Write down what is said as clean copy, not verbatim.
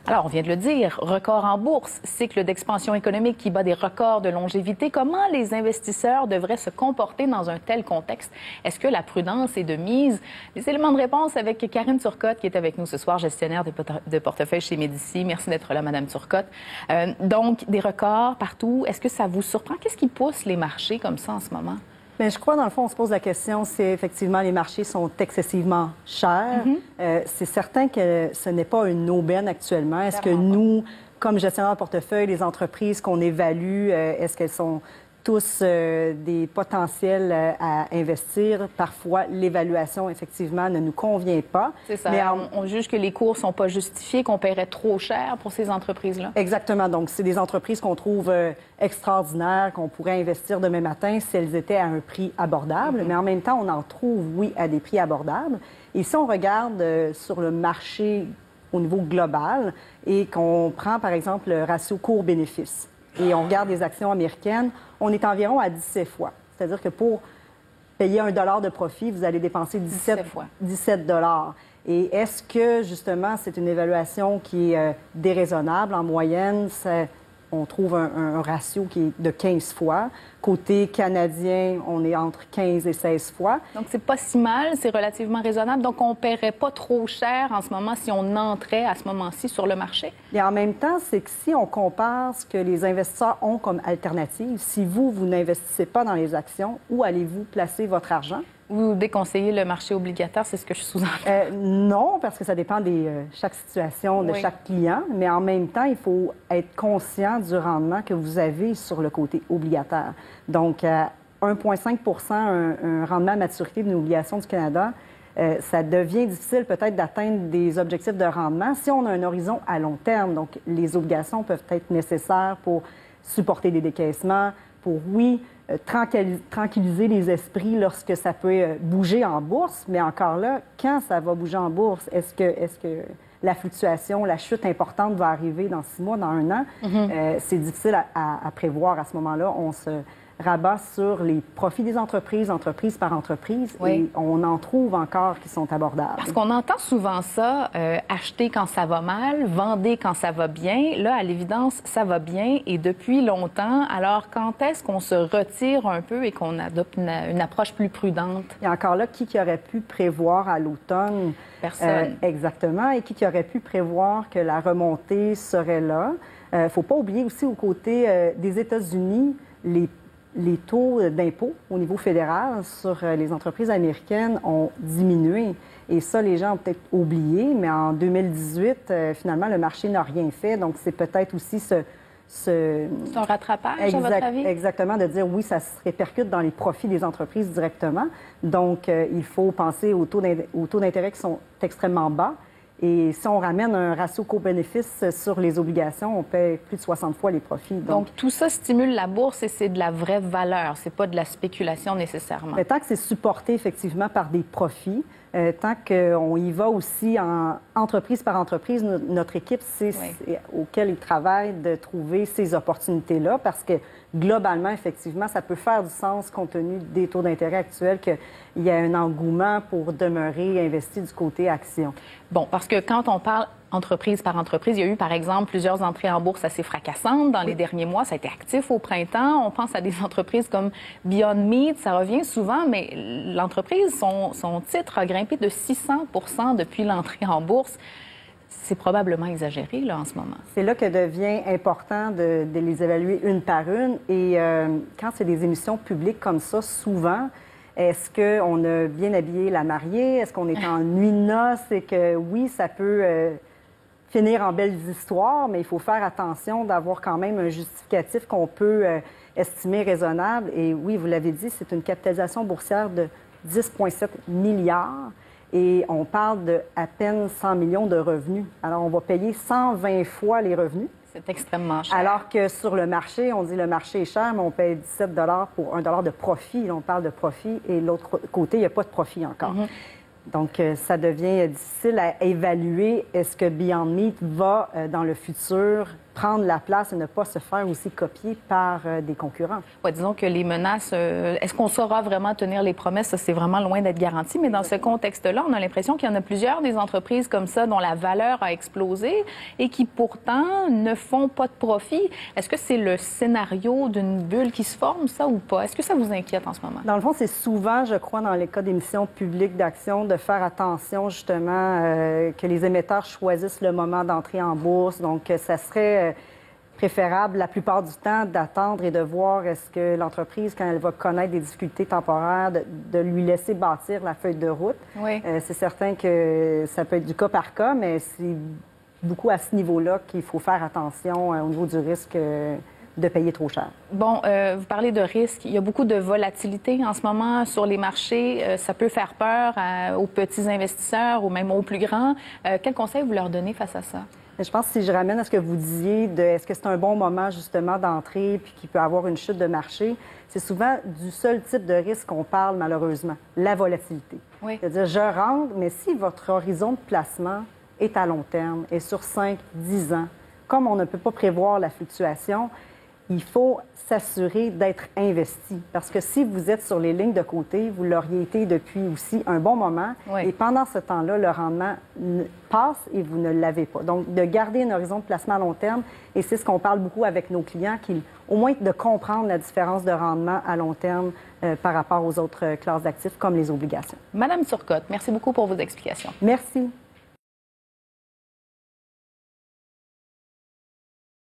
Alors, on vient de le dire, record en bourse, cycle d'expansion économique qui bat des records de longévité. Comment les investisseurs devraient se comporter dans un tel contexte? Est-ce que la prudence est de mise? Les éléments de réponse avec Karine Turcotte, qui est avec nous ce soir, gestionnaire de portefeuille chez Médicis. Merci d'être là, Madame Turcotte. Donc, des records partout. Est-ce que ça vous surprend? Qu'est-ce qui pousse les marchés comme ça en ce moment? Bien, je crois, dans le fond, on se pose la question si effectivement les marchés sont excessivement chers. C'est certain que ce n'est pas une aubaine actuellement. Est-ce que nous, comme gestionnaire de portefeuille, les entreprises qu'on évalue, est-ce qu'elles sont tous des potentiels à investir? Parfois, l'évaluation, effectivement, ne nous convient pas. C'est ça. Mais on juge que les cours ne sont pas justifiés, qu'on paierait trop cher pour ces entreprises-là. Exactement. Donc, c'est des entreprises qu'on trouve extraordinaires, qu'on pourrait investir demain matin si elles étaient à un prix abordable. Mais en même temps, on en trouve, oui, à des prix abordables. Et si on regarde sur le marché au niveau global et qu'on prend, par exemple, le ratio cours-bénéfice, et on regarde les actions américaines, on est environ à 17 fois. C'est-à-dire que pour payer $1 de profit, vous allez dépenser 17 dollars. Et est-ce que, justement, c'est une évaluation qui est déraisonnable? En moyenne, on trouve un ratio qui est de 15 fois. Côté canadien, on est entre 15 et 16 fois. Donc, c'est pas si mal, c'est relativement raisonnable. Donc, on ne paierait pas trop cher en ce moment si on entrait à ce moment-ci sur le marché? Et en même temps, c'est que si on compare ce que les investisseurs ont comme alternative, si vous n'investissez pas dans les actions, où allez-vous placer votre argent? Vous déconseillez le marché obligataire, c'est ce que je sous-entends? Non, parce que ça dépend de chaque situation, de chaque client. Mais en même temps, il faut être conscient du rendement que vous avez sur le côté obligataire. Donc, 1,5 un rendement à maturité d'une obligation du Canada, ça devient difficile peut-être d'atteindre des objectifs de rendement si on a un horizon à long terme. Donc, les obligations peuvent être nécessaires pour supporter des décaissements, pour, oui, tranquilliser les esprits lorsque ça peut bouger en bourse. Mais encore là, quand ça va bouger en bourse, est-ce que la fluctuation, la chute importante va arriver dans 6 mois, dans 1 an? C'est difficile à prévoir à ce moment-là. On se rabat sur les profits des entreprises, entreprise par entreprise, et on en trouve encore qui sont abordables. Parce qu'on entend souvent ça, acheter quand ça va mal, vendez quand ça va bien. Là, à l'évidence, ça va bien et depuis longtemps. Alors, quand est-ce qu'on se retire un peu et qu'on adopte une approche plus prudente? Et encore là, qui aurait pu prévoir à l'automne? Personne. Exactement. Et qui aurait pu prévoir que la remontée serait là? Il ne faut pas oublier aussi, au côté des États-Unis, les taux d'impôt au niveau fédéral sur les entreprises américaines ont diminué. Et ça, les gens ont peut-être oublié, mais en 2018, finalement, le marché n'a rien fait. Donc, c'est peut-être aussi C'est un rattrapage, à votre avis? Exactement, de dire oui, ça se répercute dans les profits des entreprises directement. Donc, il faut penser aux taux d'intérêt qui sont extrêmement bas. Et si on ramène un ratio coût-bénéfice sur les obligations, on paie plus de 60 fois les profits. Donc tout ça stimule la bourse et c'est de la vraie valeur, c'est pas de la spéculation nécessairement. Mais tant que c'est supporté effectivement par des profits, tant qu'on y va aussi en entreprise par entreprise, notre équipe, c'est auquel il travaille de trouver ces opportunités-là parce que globalement, effectivement, ça peut faire du sens compte tenu des taux d'intérêt actuels qu'il y a un engouement pour demeurer investi du côté action. Bon, parce que quand on parle entreprise par entreprise, il y a eu, par exemple, plusieurs entrées en bourse assez fracassantes dans les derniers mois. Ça a été actif au printemps. On pense à des entreprises comme Beyond Meat. Ça revient souvent, mais l'entreprise, son titre a grimpé de 600 % depuis l'entrée en bourse. C'est probablement exagéré, là, en ce moment. C'est là que devient important de les évaluer une par une. Et quand c'est des émissions publiques comme ça, souvent, est-ce qu'on a bien habillé la mariée? Est-ce qu'on est en nuit de noces? Et que, oui, ça peut finir en belles histoires, mais il faut faire attention d'avoir quand même un justificatif qu'on peut estimer raisonnable. Et oui, vous l'avez dit, c'est une capitalisation boursière de 10,7 milliards. Et on parle de à peine 100 millions de revenus. Alors, on va payer 120 fois les revenus. C'est extrêmement cher. Alors que sur le marché, on dit le marché est cher, mais on paye 17 $ pour $1 de profit. Là, on parle de profit et de l'autre côté, il n'y a pas de profit encore. Donc, ça devient difficile à évaluer. Est-ce que Beyond Meat va, dans le futur, prendre la place et ne pas se faire aussi copier par des concurrents? Ouais, disons que les menaces, est-ce qu'on saura vraiment tenir les promesses? Ça, c'est vraiment loin d'être garanti. Mais dans ce contexte-là, on a l'impression qu'il y en a plusieurs des entreprises comme ça dont la valeur a explosé et qui pourtant ne font pas de profit. Est-ce que c'est le scénario d'une bulle qui se forme, ça, ou pas? Est-ce que ça vous inquiète en ce moment? Dans le fond, c'est souvent, je crois, dans les cas d'émissions publiques d'action, de faire attention, justement, que les émetteurs choisissent le moment d'entrée en bourse. Donc, ça serait préférable, la plupart du temps, d'attendre et de voir est-ce que l'entreprise, quand elle va connaître des difficultés temporaires, de lui laisser bâtir la feuille de route. Oui. C'est certain que ça peut être du cas par cas, mais c'est beaucoup à ce niveau-là qu'il faut faire attention au niveau du risque de payer trop cher. Bon, vous parlez de risque. Il y a beaucoup de volatilité en ce moment sur les marchés. Ça peut faire peur aux petits investisseurs ou même aux plus grands. Quel conseil vous leur donnez face à ça? Je pense que si je ramène à ce que vous disiez, est-ce que c'est un bon moment justement d'entrer puis qu'il peut avoir une chute de marché, c'est souvent du seul type de risque qu'on parle malheureusement, la volatilité. Oui. C'est-à-dire, je rentre, mais si votre horizon de placement est à long terme et sur 5, 10 ans, comme on ne peut pas prévoir la fluctuation, il faut s'assurer d'être investi. Parce que si vous êtes sur les lignes de côté, vous l'auriez été depuis aussi un bon moment. Oui. Et pendant ce temps-là, le rendement passe et vous ne l'avez pas. Donc, de garder un horizon de placement à long terme, et c'est ce qu'on parle beaucoup avec nos clients, au moins de comprendre la différence de rendement à long terme par rapport aux autres classes d'actifs, comme les obligations. Madame Turcotte, merci beaucoup pour vos explications. Merci.